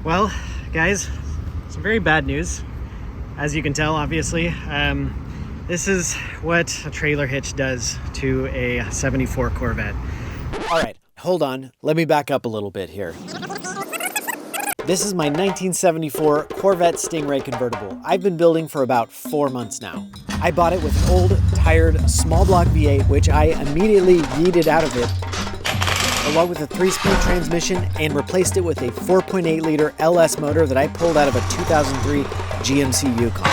Well, guys, some very bad news. As you can tell, obviously, this is what a trailer hitch does to a 74 Corvette. All right, hold on. Let me back up a little bit here. This is my 1974 Corvette Stingray convertible. I've been building for about 4 months now. I bought it with an old, tired, small block V8, which I immediately yeeted out of it, along with a 3-speed transmission, and replaced it with a 4.8-liter LS motor that I pulled out of a 2003 GMC Yukon.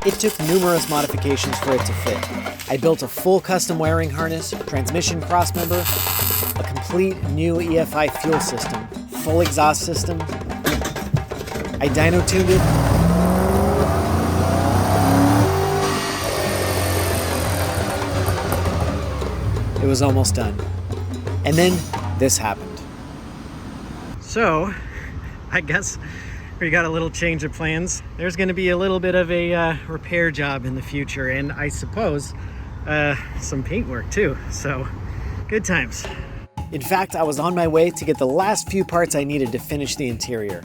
It took numerous modifications for it to fit. I built a full custom wiring harness, transmission crossmember, a complete new EFI fuel system, full exhaust system. I dyno tuned it. It was almost done. And then this happened. So, I guess we got a little change of plans. There's going to be a little bit of a repair job in the future, and I suppose some paint work too. So, good times. In fact, I was on my way to get the last few parts I needed to finish the interior.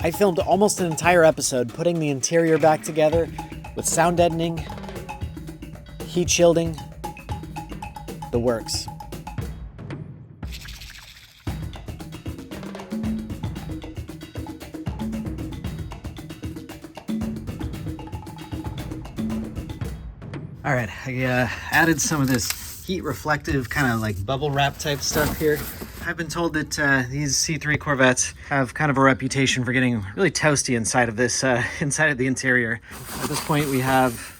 I filmed almost an entire episode putting the interior back together with sound deadening, heat shielding, the works. All right, I added some of this heat reflective kind of like bubble wrap type stuff here. I've been told that these C3 Corvettes have kind of a reputation for getting really toasty inside of this, inside of the interior. At this point, we have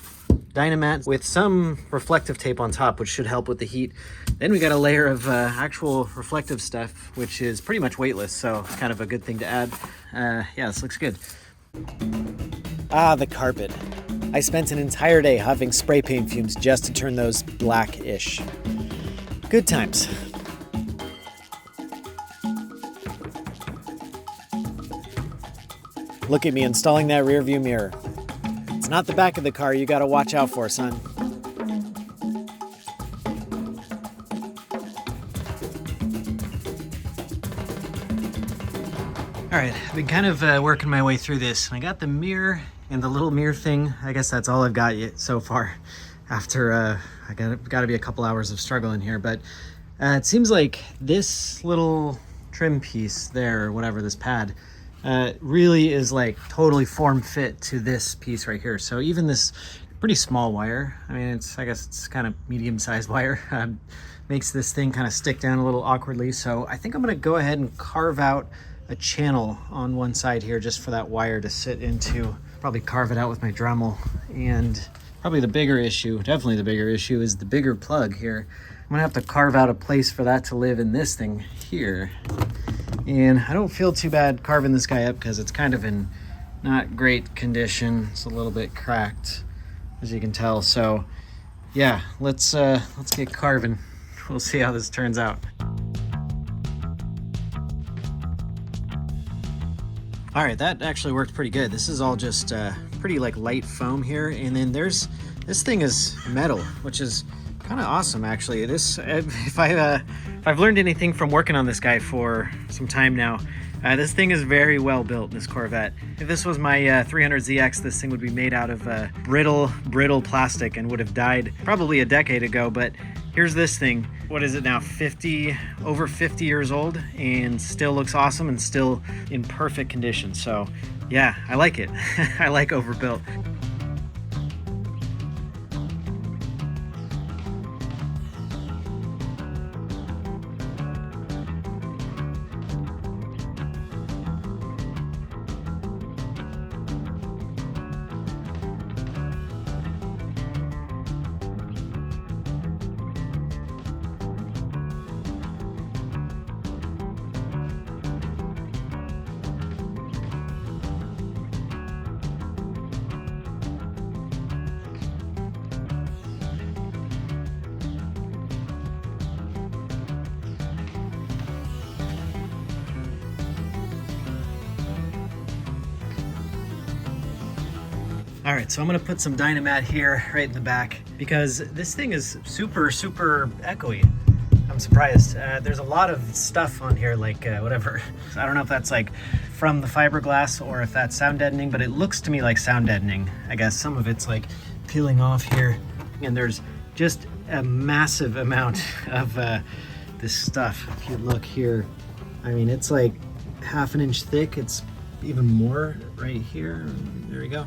Dynamat with some reflective tape on top, which should help with the heat. Then we got a layer of actual reflective stuff, which is pretty much weightless, so it's kind of a good thing to add. Yeah, this looks good. Ah, the carpet. I spent an entire day huffing spray paint fumes just to turn those black-ish. Good times. Look at me installing that rear view mirror. It's not the back of the car you gotta watch out for, son. All right, I've been kind of working my way through this. I got the mirror and the little mirror thing. I guess that's all I've got yet so far after I got to be a couple hours of struggling here. But it seems like this little trim piece there, or whatever, this pad, really is like totally form fit to this piece right here. So even this pretty small wire, I mean, I guess it's kind of medium-sized wire, makes this thing kind of stick down a little awkwardly. So I think I'm gonna go ahead and carve out a channel on one side here just for that wire to sit into. Probably carve it out with my Dremel. And probably the bigger issue, definitely the bigger issue, is the bigger plug here. I'm gonna have to carve out a place for that to live in this thing here. And I don't feel too bad carving this guy up because it's kind of in not great condition. It's a little bit cracked, as you can tell. So yeah, let's get carving. We'll see how this turns out. All right, that actually worked pretty good. This is all just pretty like light foam here. And then this thing is metal, which is kind of awesome actually. If I've learned anything from working on this guy for some time now, this thing is very well built, this Corvette. If this was my 300ZX, this thing would be made out of brittle plastic and would have died probably a decade ago. But here's this thing. What is it now? Over 50 years old, and still looks awesome and still in perfect condition. So yeah, I like it. I like overbuilt. All right, so I'm gonna put some Dynamat here right in the back because this thing is super echoey. I'm surprised. There's a lot of stuff on here, like whatever. I don't know if that's like from the fiberglass or if that's sound deadening, but it looks to me like sound deadening. I guess some of it's like peeling off here, and there's just a massive amount of this stuff. If you look here, I mean, it's like half an inch thick. It's even more right here. There we go.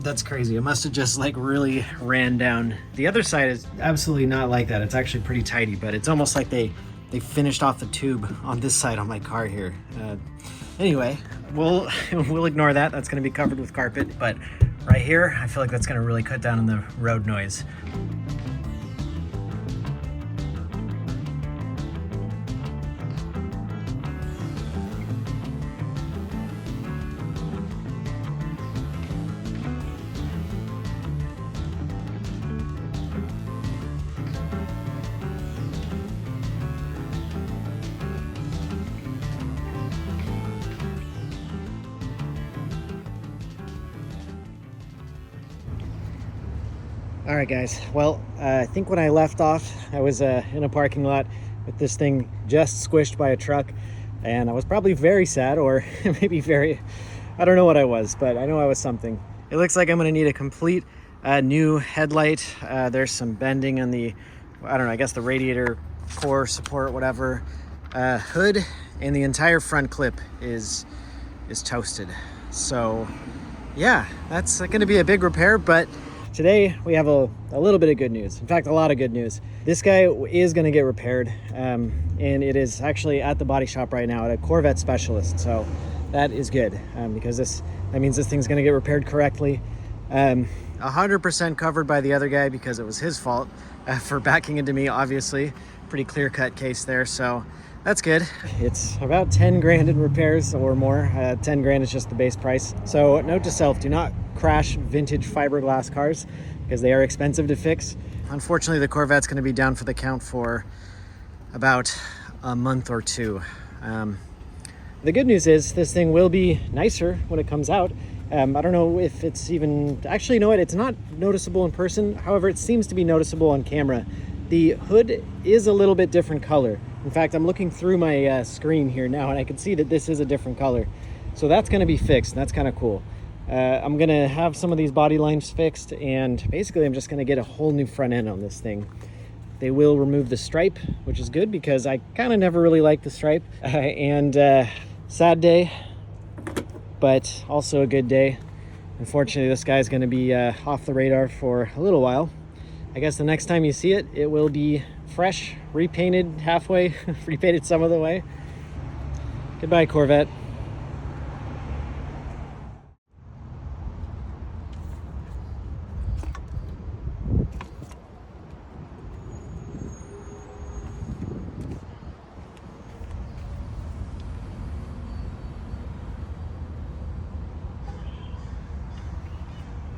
That's crazy. It must have just like really ran down. The other side is absolutely not like that. It's actually pretty tidy, but it's almost like they finished off the tube on this side on my car here. Anyway, we'll ignore that. That's going to be covered with carpet, but right here, I feel like that's going to really cut down on the road noise. All right, guys. Well, I think when I left off, I was in a parking lot with this thing just squished by a truck, and I was probably very sad, or maybe very, I don't know what I was, but I know I was something. It looks like I'm gonna need a complete new headlight. There's some bending on the, I don't know, I guess the radiator core support, whatever. Hood and the entire front clip is toasted. So yeah, that's gonna be a big repair, but today we have a little bit of good news. In fact, a lot of good news. This guy is going to get repaired, and it is actually at the body shop right now at a Corvette specialist. So that is good, because that means this thing's going to get repaired correctly. 100% covered by the other guy because it was his fault for backing into me, obviously. Pretty clear-cut case there, so that's good. It's about 10 grand in repairs or more. 10 grand is just the base price. So note to self, do not crash vintage fiberglass cars because they are expensive to fix. Unfortunately, the Corvette's going to be down for the count for about a month or two. The good news is this thing will be nicer when it comes out. I don't know if it's even, actually, you know what? It's not noticeable in person. However, it seems to be noticeable on camera. The hood is a little bit different color. In fact, I'm looking through my screen here now and I can see that this is a different color. So that's going to be fixed. That's kind of cool. I'm going to have some of these body lines fixed, and basically I'm just going to get a whole new front end on this thing. They will remove the stripe, which is good because I kind of never really liked the stripe. Sad day, but also a good day. Unfortunately, this guy's going to be off the radar for a little while. I guess the next time you see it, it will be fresh, repainted halfway, repainted some of the way. Goodbye, Corvette.